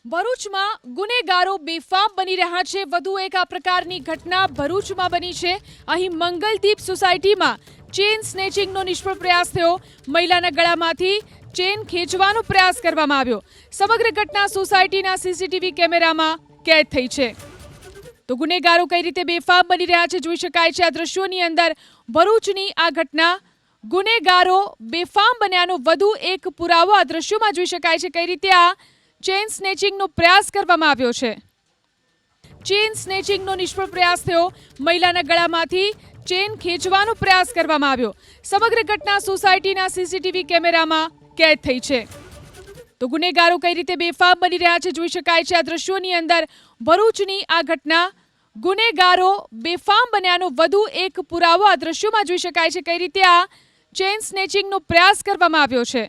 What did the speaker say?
ભરૂચમાં ગુનેગારો બેફામ બની રહ્યા છે। વધુ એક આ પ્રકારની ઘટના ભરૂચમાં બની છે। અહીં મંગલદીપ સોસાયટીમાં ચેન સ્નેચિંગનો નિષ્ફળ પ્રયાસ થયો। મહિલાના ગળામાંથી ચેન ખેંચવાનો પ્રયાસ કરવામાં આવ્યો। સમગ્ર ઘટના સોસાયટીના સીસીટીવી કેમેરામાં કેદ થઈ છે। તો ગુનેગારો કઈ રીતે બેફામ બની રહ્યા છે જોઈ શકાય છે આ દ્રશ્યોની અંદર। ભરૂચની આ ઘટના ગુનેગારો બેફામ બન્યાનો વધુ એક પુરાવો આ દ્રશ્યોમાં જોઈ શકાય છે। કઈ રીતે આ ચેન સ્નેચિંગનો પ્રયાસ કરવામાં આવ્યો છે। ચેન સ્નેચિંગનો નિષ્ફળ પ્રયાસ થયો। મહિલાના ગળામાંથી ચેન ખેંચવાનો પ્રયાસ કરવામાં આવ્યો। સમગ્ર ઘટના સોસાયટીના સીસીટીવી કેમેરામાં કેદ થઈ છે। તો ગુનેગારો કઈ રીતે બેફામ બની રહ્યા છે જોઈ શકાય છે આ દ્રશ્યોની અંદર। ભરૂચની આ ઘટના ગુનેગારો બેફામ બન્યાનો વધુ એક પુરાવો આ દ્રશ્યોમાં જોઈ શકાય છે। કઈ રીતે આ ચેન સ્નેચિંગનો પ્રયાસ કરવામાં આવ્યો છે।